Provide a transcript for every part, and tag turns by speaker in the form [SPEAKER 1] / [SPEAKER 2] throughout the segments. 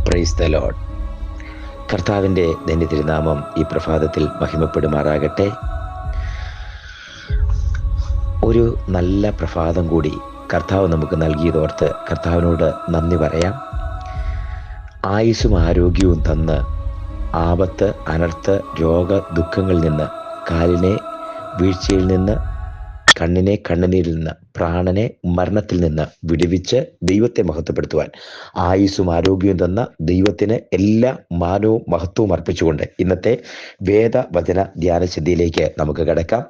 [SPEAKER 1] Praise the Lord. കർത്താവിൻ്റെ ധന്യ തിരുനാമം ഈ പ്രഭാതത്തിൽ മഹിമപ്പെടുമാറാകട്ടെ. ഒരു നല്ല പ്രഭാതം കൂടി കർത്താവ് നമുക്ക് നൽകിയതോർത്ത് കർത്താവിനോട് നന്ദി പറയാം. ആയുസ്സും ആരോഗ്യവും തന്ന് ആപത്ത്, അനർത്ഥ, രോഗ, ദുഃഖങ്ങളിൽ നിന്ന്, കാലിനെ വീഴ്ചയിൽ നിന്ന്, കണ്ണിനെ കണ്ണുനീരിൽ നിന്ന്, പ്രാണനെ മരണത്തിൽ നിന്ന് വിടുവിച്ച് ദൈവത്തെ മഹത്വപ്പെടുത്തുവാൻ ആയുസ്സും ആരോഗ്യവും തന്ന ദൈവത്തിന് എല്ലാ മാനവും മഹത്വവും അർപ്പിച്ചുകൊണ്ട് ഇന്നത്തെ വേദവചന ധ്യാനസിദ്ധിയിലേക്ക് നമുക്ക് കിടക്കാം.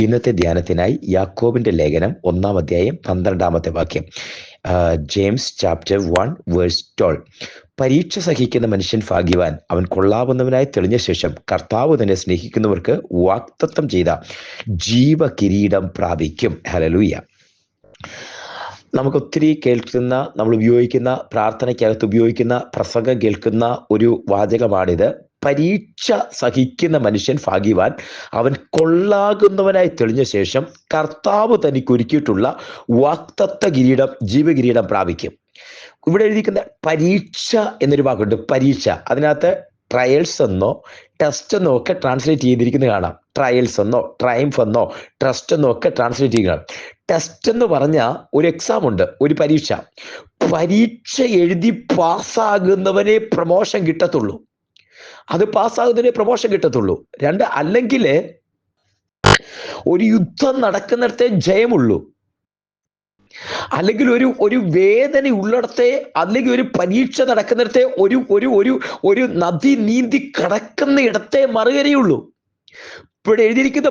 [SPEAKER 1] ഇന്നത്തെ ധ്യാനത്തിനായി യാക്കോബിന്റെ ലേഖനം 1-ാം അധ്യായം 12-ാമത്തെ വാക്യം, ജെയിംസ് ചാപ്റ്റർ 1:12. പരീക്ഷ സഹിക്കുന്ന മനുഷ്യൻ ഭാഗ്യവാൻ, അവൻ കൊള്ളാവുന്നവനായി തെളിഞ്ഞ ശേഷം കർത്താവ് തന്നെ സ്നേഹിക്കുന്നവർക്ക് വാഗ്ദത്തം ചെയ്ത ജീവകിരീടം പ്രാപിക്കും. ഹല്ലേലൂയ. നമുക്ക് ഒത്തിരി കേൾക്കുന്ന, നമ്മൾ ഉപയോഗിക്കുന്ന, പ്രാർത്ഥനയ്ക്കകത്ത് ഉപയോഗിക്കുന്ന, പ്രസംഗം കേൾക്കുന്ന ഒരു വാചകമാണിത്. പരീക്ഷ സഹിക്കുന്ന മനുഷ്യൻ ഭാഗ്യവാൻ, അവൻ കൊള്ളാകുന്നവനായി തെളിഞ്ഞ ശേഷം കർത്താവ് തനിക്ക് ഒരുക്കിയിട്ടുള്ള വാഗ്ദത്ത കിരീടം, ജീവകിരീടം പ്രാപിക്കും. ഇവിടെ എഴുതിയിരിക്കുന്ന പരീക്ഷ എന്നൊരു വാക്കുണ്ട്. പരീക്ഷ, അതിനകത്ത് ട്രയൽസ് എന്നോ ടെസ്റ്റ് എന്നോ ഒക്കെ ട്രാൻസ്ലേറ്റ് ചെയ്തിരിക്കുന്നത് കാണാം. ട്രയൽസ് എന്നോ ട്രയംഫ് എന്നോ ടെസ്റ്റ് എന്നോ ഒക്കെ ട്രാൻസ്ലേറ്റ് ചെയ്യുക. ടെസ്റ്റ് എന്ന് പറഞ്ഞാൽ ഒരു എക്സാം ഉണ്ട്, ഒരു പരീക്ഷ. പരീക്ഷ എഴുതി പാസ്സാകുന്നവനെ പ്രമോഷൻ കിട്ടത്തുള്ളൂ. അത് പാസ്സാകുന്നതിനെ പ്രമോഷൻ കിട്ടത്തുള്ളൂ. രണ്ട്, അല്ലെങ്കിൽ ഒരു യുദ്ധം നടക്കുന്നിടത്തെ ജയമുള്ളൂ, അല്ലെങ്കിൽ ഒരു വേദന ഉള്ളിടത്തെ, അല്ലെങ്കിൽ ഒരു പരീക്ഷ നടക്കുന്നിടത്തെ, ഒരു ഒരു ഒരു ഒരു നദി നീന്തി കടക്കുന്ന ഇടത്തെ മറുകരയുള്ളൂ. ഇവിടെ എഴുതിയിരിക്കുന്ന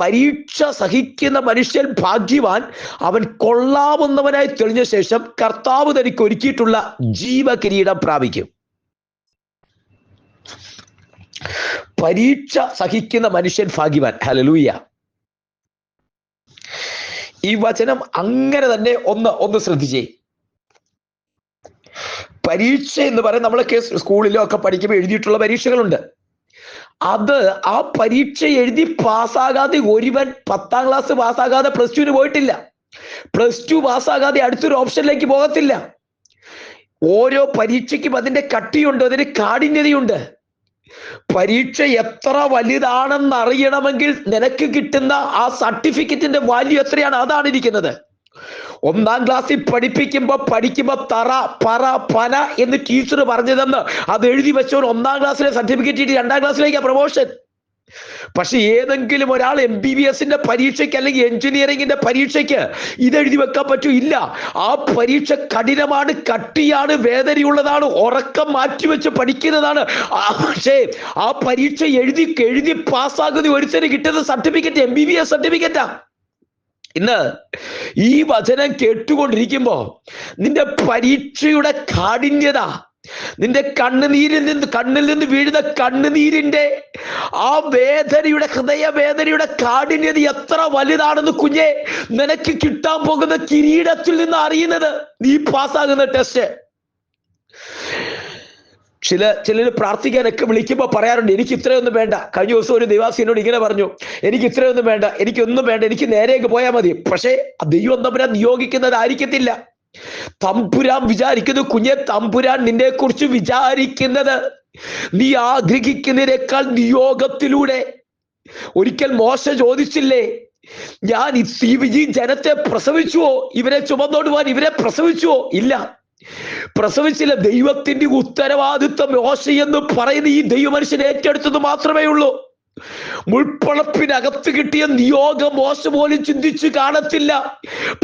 [SPEAKER 1] പരീക്ഷ സഹിക്കുന്ന മനുഷ്യൻ ഭാഗ്യവാൻ, അവൻ കൊള്ളാവുന്നവനായി തെളിഞ്ഞ ശേഷം കർത്താവ് തനിക്ക് ഒരുക്കിയിട്ടുള്ള ജീവകിരീടം പ്രാപിക്കും. പരീക്ഷ സഹിക്കുന്ന മനുഷ്യൻ ഭാഗ്യവാൻ. ഹല്ലേലൂയ. ഈ വചനം അങ്ങനെ തന്നെ ഒന്ന് ശ്രദ്ധിച്ചേ. പരീക്ഷ എന്ന് പറയുന്നത് നമ്മളൊക്കെ സ്കൂളിലോ ഒക്കെ പഠിക്കുമ്പോൾ എഴുതിയിട്ടുള്ള പരീക്ഷകളുണ്ട്. അത് ആ പരീക്ഷ എഴുതി പാസ്സാകാതെ ഒരുവൻ 10-ാം ക്ലാസ് പാസ്സാകാതെ +2 പോയിട്ടില്ല. +2 പാസ്സാകാതെ അടുത്തൊരു ഓപ്ഷനിലേക്ക് പോകത്തില്ല. ഓരോ പരീക്ഷയ്ക്കും അതിന്റെ കട്ടിയുണ്ട്, അതിന് കാഠിന്യതയുണ്ട്. പരീക്ഷ എത്ര വലുതാണെന്ന് അറിയണമെങ്കിൽ നിനക്ക് കിട്ടുന്ന ആ സർട്ടിഫിക്കറ്റിന്റെ വാല്യൂ എത്രയാണ്, അതാണ് ഇരിക്കുന്നത്. 1-ാം ക്ലാസ്സിൽ പഠിക്കുമ്പോ തറ, പറ, പന എന്ന് ടീച്ചർ പറഞ്ഞതെന്ന് അത് എഴുതി വെച്ചവൻ 1-ാം ക്ലാസ്സിലെ സർട്ടിഫിക്കറ്റ് കിട്ടി 2-ാം ക്ലാസ്സിലേക്കാണ് പ്രൊമോഷൻ. പക്ഷെ ഏതെങ്കിലും ഒരാൾ MBBSന്റെ പരീക്ഷയ്ക്ക് അല്ലെങ്കിൽ എഞ്ചിനീയറിംഗിന്റെ പരീക്ഷയ്ക്ക് ഇതെഴുതി വെക്കാൻ പറ്റൂ? ഇല്ല. ആ പരീക്ഷ കഠിനമാണ്, കട്ടിയാണ്, വേദനയുള്ളതാണ്, ഉറക്കം മാറ്റിവെച്ച് പഠിക്കുന്നതാണ്. പക്ഷേ ആ പരീക്ഷ എഴുതി പാസ്സാകുന്ന ഒരുത്തന് കിട്ടുന്ന സർട്ടിഫിക്കറ്റ് MBBS സർട്ടിഫിക്കറ്റാ. ഇന്ന് ഈ വചനം കേട്ടുകൊണ്ടിരിക്കുമ്പോ നിന്റെ പരീക്ഷയുടെ കാഠിന്യത, നിന്റെ കണ്ണിൽ നിന്ന് വീഴുന്ന കണ്ണുനീരിന്റെ ആ വേദനയുടെ, ഹൃദയവേദനയുടെ കാഠിന്യത എത്ര വലുതാണെന്ന് കുഞ്ഞെ നിനക്ക് കിട്ടാൻ പോകുന്ന കിരീടത്തിൽ നിന്ന് അറിയുന്നത് നീ പാസ്സാകുന്ന ടെസ്റ്റ്. ചിലര് പ്രാർത്ഥിക്കാനൊക്കെ വിളിക്കുമ്പോൾ പറയാറുണ്ട്, എനിക്ക് ഇത്രയൊന്നും വേണ്ട. കഴിഞ്ഞ ദിവസം ഒരു ദൈവാസിനോട് ഇങ്ങനെ പറഞ്ഞു, എനിക്ക് ഇത്രയൊന്നും വേണ്ട, എനിക്കൊന്നും വേണ്ട, എനിക്ക് നേരേക്ക് പോയാൽ മതി. പക്ഷേ ദൈവം തമ്പുരാൻ നിയോഗിക്കുന്നത് ആയിരിക്കത്തില്ല. തമ്പുരാൻ വിചാരിക്കുന്നു, കുഞ്ഞെ, തമ്പുരാൻ നിന്നെ കുറിച്ച് വിചാരിക്കുന്നത് നീ ആഗ്രഹിക്കുന്നതിനേക്കാൾ നിയോഗത്തിലൂടെ. ഒരിക്കൽ മോശ ചോദിച്ചില്ലേ, ഞാൻ ഈ ജനത്തെ പ്രസവിച്ചുവോ? ഇവരെ ചുമന്നോട് പോകാൻ ഇവരെ പ്രസവിച്ചുവോ? ഇല്ല, പ്രസവിച്ചില്ല. ദൈവത്തിന്റെ ഉത്തരവാദിത്വം മോശ എന്ന് പറയുന്ന ഈ ദൈവമനുഷ്യൻ ഏറ്റെടുത്തത് മാത്രമേ ഉള്ളൂ. മുൾപ്പളപ്പിനകത്ത് കിട്ടിയ നിയോഗം മോശ പോലും ചിന്തിച്ചു കാണത്തില്ല.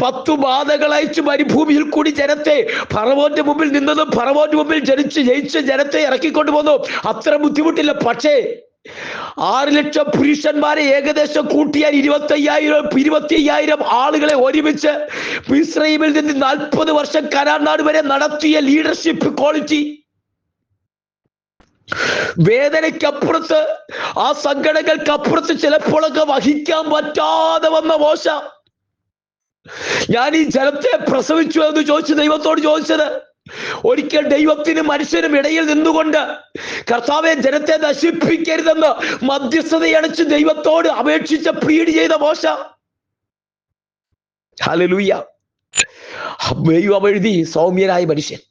[SPEAKER 1] 10 ബാധകൾ അയച്ച് മരുഭൂമിയിൽ കൂടി ജനത്തെ, ഫറവോന്റെ മുമ്പിൽ നിന്നതും ഫറവോന്റെ മുമ്പിൽ ജയിച്ച ജനത്തെ ഇറക്കിക്കൊണ്ടു പോന്നു. അത്ര ബുദ്ധിമുട്ടില്ല. പക്ഷേ 6 ലക്ഷം പുരുഷന്മാരെ ഏകദേശം കൂട്ടിയാൽ 25,000 ആളുകളെ ഒരുമിച്ച് മിസ്രയീമിൽ നിന്ന് 40 വർഷം കനാൻ നാട് വരെ നടത്തിയ ലീഡർഷിപ്പ് ക്വാളിറ്റി, വേദനയ്ക്കപ്പുറത്ത്, ആ സങ്കടങ്ങൾക്കപ്പുറത്ത് ചിലപ്പോഴൊക്കെ വഹിക്കാൻ പറ്റാതെ വന്ന മോശ, ഞാൻ ഈ ജനത്തെ പ്രസവിച്ചു എന്ന് ചോദിച്ചു ദൈവത്തോട് ചോദിച്ചത്. ഒരിക്കൽ ദൈവത്തിനും മനുഷ്യനും ഇടയിൽ നിന്നുകൊണ്ട്, കർത്താവെ, ജനത്തെ നശിപ്പിക്കരുതെന്ന് മധ്യസ്ഥതയണിച്ച് ദൈവത്തോട് അപേക്ഷിച്ച പ്ലീഡ് ചെയ്ത മോശ. ഹല്ലേലൂയ. ദൈവം എഴുതി, സൗമ്യനായ മനുഷ്യൻ,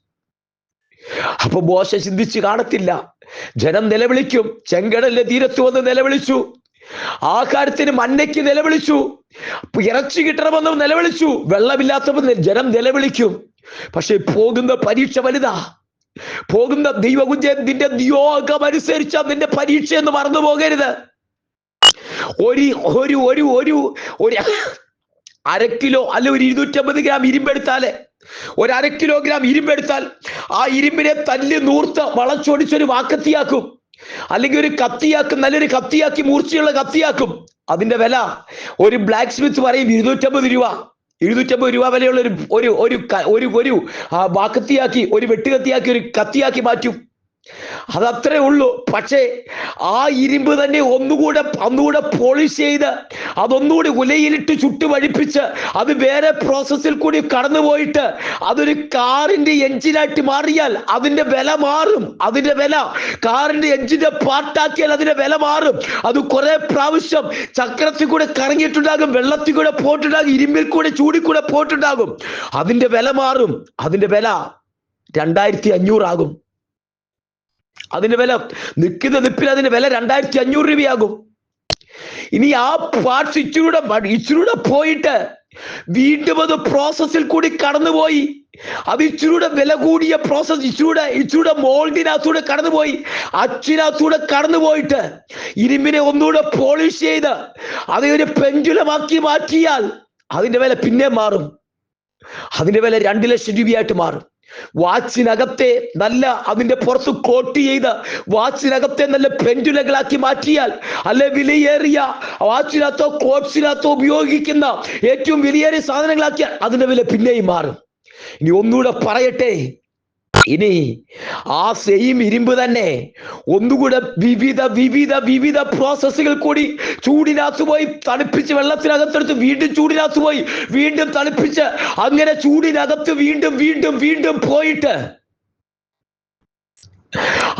[SPEAKER 1] അപ്പൊ മോശ ചിന്തിച്ച് കാണത്തില്ല. ജനം നിലവിളിക്കും. ചെങ്കടലിന്റെ തീരത്ത് വന്ന് നിലവിളിച്ചു. ആഹാരത്തിന് മന്നയ്ക്ക് നിലവിളിച്ചു. ഇറച്ചി കിട്ടണമെന്ന് നിലവിളിച്ചു. വെള്ളമില്ലാത്തപ്പോൾ ജനം നിലവിളിക്കും. പക്ഷെ പോകുന്ന പരീക്ഷ വലുതാ. പോകുന്ന ദൈവകുഞ്ഞെ, നിന്റെ നിയോഗം അനുസരിച്ച നിന്റെ പരീക്ഷ എന്ന് മറന്നു പോകരുത്. ഒരു അര കിലോ അല്ല, ഒരു 250 ഗ്രാം ഇരുമ്പെടുത്താല്, ഒരു 1/2 കിലോഗ്രാം ഇരുമ്പെടുത്താൽ ആ ഇരുമ്പിനെ തല്ലി നൂർത്ത് വളച്ചൊടിച്ചൊരു വാക്കത്തിയാക്കും, അല്ലെങ്കിൽ ഒരു കത്തിയാക്കും, നല്ലൊരു കത്തിയാക്കി, മൂർച്ചയുള്ള കത്തിയാക്കും. അതിന്റെ വില ഒരു ബ്ലാക്ക് സ്മിത്ത് പറയും 250 രൂപ. 250 രൂപ വിലയുള്ള ഒരു വാക്കത്തിയാക്കി, ഒരു വെട്ടുകത്തിയാക്കി, ഒരു കത്തിയാക്കി മാറ്റും. അതത്രേ ഉള്ളൂ. പക്ഷേ ആ ഇരുമ്പ് തന്നെ ഒന്നുകൂടെ പോളിഷ് ചെയ്ത് അതൊന്നുകൂടി ഉലയിലിട്ട് ചുട്ടുപഴിപ്പിച്ച് അത് വേറെ പ്രോസസ്സിൽ കൂടി കടന്നുപോയിട്ട് അതൊരു കാറിന്റെ എഞ്ചിനായിട്ട് മാറിയാൽ അതിന്റെ വില മാറും. അതിന്റെ വില കാറിന്റെ എഞ്ചിന്റെ പാർട്ടാക്കിയാൽ അതിന്റെ വില മാറും. അത് കുറെ പ്രാവശ്യം ചക്രത്തിൽ കൂടെ കറങ്ങിയിട്ടുണ്ടാകും, വെള്ളത്തിൽ കൂടെ പോയിട്ടുണ്ടാകും, ഇരുമ്പിൽ കൂടെ ചൂടിൽ കൂടെ പോയിട്ടുണ്ടാകും. അതിന്റെ വില മാറും. അതിന്റെ വില 2500 ആകും. അതിന്റെ വില നിൽക്കുന്ന നിപ്പിൽ അതിന്റെ വില 2500 രൂപയാകും. ഇനി ആ പാർട്സ് ഇച്ചിരൂടെ പോയിട്ട് വീണ്ടും അത് പ്രോസസ്സിൽ കൂടി കടന്നുപോയി, അത് ഇച്ചിരൂടെ വില കൂടിയ പ്രോസസ്, ഇച്ചിരൂടെ മോൾഡിനകത്തൂടെ കടന്നുപോയി, അച്ചിനകത്തൂടെ കടന്നുപോയിട്ട് ഇരുമ്പിനെ ഒന്നുകൂടെ പോളിഷ് ചെയ്ത് അത് ഒരു പെൻഡുലമാക്കി മാറ്റിയാൽ അതിന്റെ വില പിന്നെ മാറും. അതിന്റെ വില 2 ലക്ഷം രൂപയായിട്ട് മാറും. വാച്ചിനകത്തെ നല്ല അതിന്റെ പുറത്ത് കോട്ട് ചെയ്ത് വാച്ചിനകത്തെ നല്ല പെൻഡുലകളാക്കി മാറ്റിയാൽ, അല്ലെ വിലയേറിയ വാച്ചിനകത്തോ കോട്സിനകത്തോ ഉപയോഗിക്കുന്ന ഏറ്റവും വിലയേറിയ സാധനങ്ങളാക്കിയാൽ അതിന്റെ വില പിന്നെയും മാറും. ഇനി ഒന്നുകൂടെ പറയട്ടെ, ഇനി ആ സെയിം ഇരുമ്പ് തന്നെ ഒന്നുകൂടെ വിവിധ പ്രോസസ്സുകൾ കൂടി ചൂടിനകത്ത് പോയി തണുപ്പിച്ച് വെള്ളത്തിനകത്തെടുത്ത് വീണ്ടും ചൂടിനകത്ത് പോയി വീണ്ടും തണുപ്പിച്ച് അങ്ങനെ ചൂടിനകത്ത് വീണ്ടും പോയിട്ട്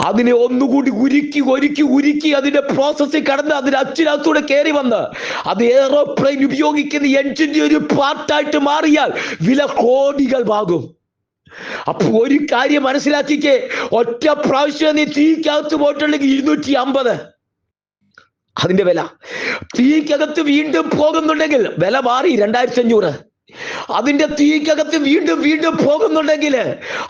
[SPEAKER 1] അതിനെ ഒന്നുകൂടി ഉരുക്കി അതിന്റെ പ്രോസസ്സിൽ കടന്ന് അതിന്റെ അച്ചിനകത്തൂടെ കയറി വന്ന് അത് എയറോപ്ലെയിൻ ഉപയോഗിക്കുന്ന എഞ്ചിന്റെ ഒരു പാർട്ടായിട്ട് മാറിയാൽ വില കോടികളാകും. അപ്പൊ ഒരു കാര്യം മനസ്സിലാക്കിക്കേ, ഒറ്റ പ്രാവശ്യം നീ തീക്കകത്ത് പോയിട്ടുണ്ടെങ്കിൽ 250 അതിന്റെ വില. തീക്കകത്ത് വീണ്ടും പോകുന്നുണ്ടെങ്കിൽ വില മാറി 2500. അതിന്റെ തീക്കകത്ത് വീണ്ടും പോകുന്നുണ്ടെങ്കിൽ,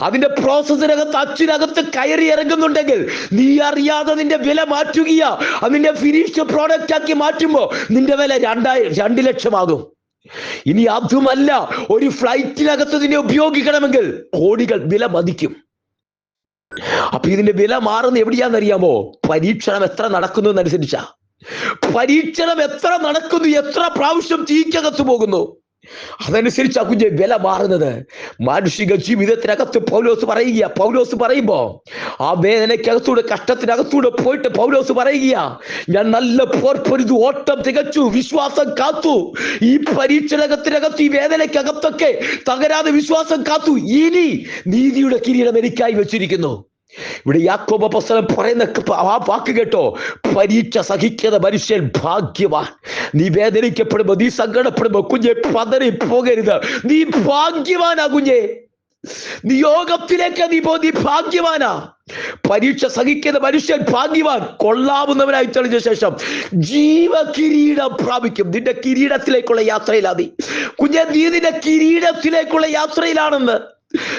[SPEAKER 1] അതിന്റെ പ്രോസസ്സിനകത്ത് അച്ചിനകത്ത് കയറി ഇറങ്ങുന്നുണ്ടെങ്കിൽ, നീ അറിയാതെ നിന്റെ വില മാറ്റുകയാ. അതിന്റെ ഫിനിഷ്ഡ് പ്രോഡക്റ്റ് ആക്കി മാറ്റുമ്പോ നിന്റെ വില 2 ലക്ഷമാകും. ഇനി അതുമല്ല, ഒരു ഫ്ലൈറ്റിനകത്ത് നിന്നെ ഉപയോഗിക്കണമെങ്കിൽ കോടികൾ വില മതിക്കും. അപ്പൊ ഇതിന്റെ വില മാറുന്ന എവിടെയാണെന്നറിയാമോ? പരീക്ഷണം എത്ര നടക്കുന്നു എന്നനുസരിച്ചാ. പരീക്ഷണം എത്ര നടക്കുന്നു, എത്ര പ്രാവശ്യം തീക്കകത്ത് പോകുന്നു, അതനുസരിച്ച് കുഞ്ഞെ വില മാറുന്നത്. മാനുഷിക ജീവിതത്തിനകത്ത് പൗലോസ് പറയുമ്പോ ആ വേദനയ്ക്കകത്തൂടെ കഷ്ടത്തിനകത്തൂടെ പോയിട്ട് പൗലോസ് പറയുക, ഞാൻ നല്ല പോർ പൊരുതു, ഓട്ടം തികച്ചു, വിശ്വാസം കാത്തു. ഈ പരീക്ഷണത്തിനകത്ത് ഈ വേദനയ്ക്കകത്തൊക്കെ തകരാതെ വിശ്വാസം കാത്തു. ഇനി നീതിയുടെ കിരീടം എനിക്കായി വെച്ചിരിക്കുന്നു. ഇവിടെ യാക്കോബ് അപ്പോസ്തലൻ പറയുന്ന ആ വാക്ക് കേട്ടോ, പരീക്ഷ സഹിക്കുന്ന മനുഷ്യൻ ഭാഗ്യവാൻ. നീ വേദനിക്കപ്പെടുമ്പോ, നീ സങ്കടപ്പെടുമ്പോ കുഞ്ഞെ പതറി പോകരുത്. നീ ഭാഗ്യവാനാ കുഞ്ഞെ. നിയോഗത്തിലേക്ക് നീ ഭാഗ്യവാനാ. പരീക്ഷ സഹിക്കുന്ന മനുഷ്യൻ ഭാഗ്യവാൻ. കൊള്ളാവുന്നവനായി തെളിഞ്ഞ ശേഷം ജീവകിരീടം പ്രാപിക്കും. നിന്റെ കിരീടത്തിലേക്കുള്ള യാത്രയിലാ നീ കുഞ്ഞെ. നീ നിന്റെ കിരീടത്തിലേക്കുള്ള യാത്രയിലാണെന്ന്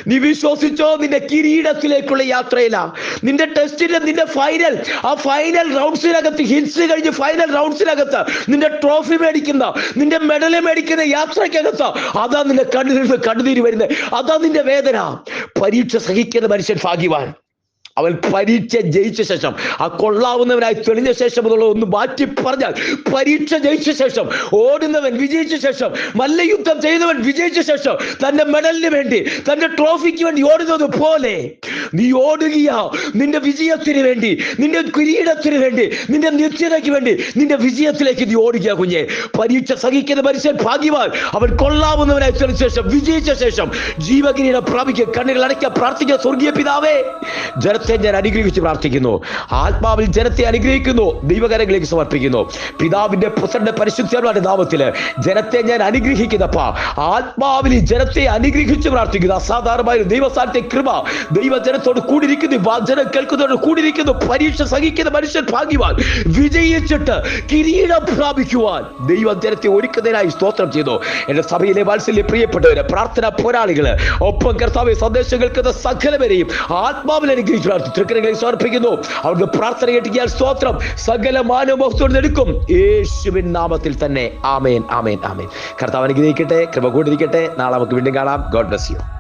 [SPEAKER 1] നീ വിശ്വസിച്ചോ? നിന്റെ കിരീടത്തിലേക്കുള്ള യാത്രയിലാ. നിന്റെ ടെസ്റ്റിന്റെ നിന്റെ ഫൈനൽ റൗണ്ട്സിനകത്ത്, ഹിറ്റ്സ് കഴിഞ്ഞ് ഫൈനൽ റൗണ്ട്സിനകത്ത് നിന്റെ ട്രോഫി മേടിക്കുന്ന, നിന്റെ മെഡല് മേടിക്കുന്ന യാത്രയ്ക്കകത്ത് അതാ നിന്റെ കണ്ണുനീര് വരുന്നത്. അതാ നിന്റെ വേദന. പരീക്ഷ സഹിക്കുന്ന മനുഷ്യൻ ഭാഗ്യവാൻ. അവൻ പരീക്ഷ ജയിച്ച ശേഷം, ആ കൊള്ളാവുന്നവനായി തെളിഞ്ഞ ശേഷം എന്നുള്ള ഒന്ന് മാറ്റി പറഞ്ഞാൽ, പരീക്ഷ ജയിച്ച ശേഷം, ഓടുന്നവൻ വിജയിച്ച ശേഷം, മല്ലയുദ്ധം ചെയ്തവൻ വിജയിച്ച ശേഷം തന്റെ മെഡലിന് വേണ്ടി, തന്റെ ട്രോഫിക്ക് വേണ്ടി ഓടുന്നത് പോലെ നീ ഓടുകയാ. നിന്റെ വിജയത്തിന് വേണ്ടി, നിന്റെ കിരീടത്തിന് വേണ്ടി, നിന്റെ നിത്യതയ്ക്ക് വേണ്ടി, നിന്റെ വിജയത്തിലേക്ക് നീ ഓടുക കുഞ്ഞെ. പരീക്ഷ സഹിക്കുന്ന മനുഷ്യൻ ഭാഗ്യവാൻ. അവൻ കൊള്ളാവുന്നവനായി തെളിഞ്ഞ ശേഷം, വിജയിച്ച ശേഷം ജീവകിരീടം പ്രാപിക്കുക. കണ്ണുകൾ അടയ്ക്കുക, പ്രാർത്ഥിക്കുക. സ്വർഗീയ പിതാവേ, ജനത്തെ ഞാൻ അനുഗ്രഹിച്ച് പ്രാർത്ഥിക്കുന്നു. ആത്മാവിൽ ജനത്തെ അനുഗ്രഹിക്കുന്നു, ദൈവകരങ്ങളിലേക്ക് സമർപ്പിക്കുന്നു. പിതാവിന്റെ പുത്രന്റെ പരിശുദ്ധമായ നാമത്തില് ജനത്തെ ഞാൻ അനുഗ്രഹിക്കുന്നപ്പാ. ആത്മാവിൽ ജനത്തെ അനുഗ്രഹിച്ച് പ്രാർത്ഥിക്കുന്നു. അസാധാരണമായ ദൈവസാന്നിധ്യ കൃപ ദൈവജന വചനത്തോട് കൂടിയിരിക്കുന്നു, വചനം കേൾക്കുന്നതോട് കൂടിയിരിക്കുന്നു. പരീക്ഷ സഹിക്കുന്ന മനുഷ്യൻ ഭാഗ്യവാൻ. വിജയിച്ചിട്ട് കിരീടം പ്രാപിക്കുവാൻ ദൈവം ജനത്തെ ഒരുക്കുന്നതിനായി സ്തോത്രം ചെയ്തു. എന്റെ സഭയിലെ വാത്സല്യ പ്രിയപ്പെട്ടവര്, പ്രാർത്ഥനാ പോരാളികള്, ഒപ്പം കർത്താവെ സന്ദേശം കേൾക്കുന്ന സകലവരെയും ആത്മാവിൽ അനുഗ്രഹിച്ചു തൃക്കരങ്ങളിൽ സമർപ്പിക്കുന്നു. അവർക്ക് പ്രാർത്ഥന കേട്ടിയാൽ സ്തോത്രം. സകല മാനവമഹത്വം എടുക്കും യേശുവിൻ നാമത്തിൽ തന്നെ. ആമേൻ, ആമേൻ, ആമേൻ. കർത്താവ് അനുഗ്രഹിക്കട്ടെ, കൃപ കൂടിയിരിക്കട്ടെ. നാളെ നമുക്ക് വീണ്ടും കാണാം. God bless you.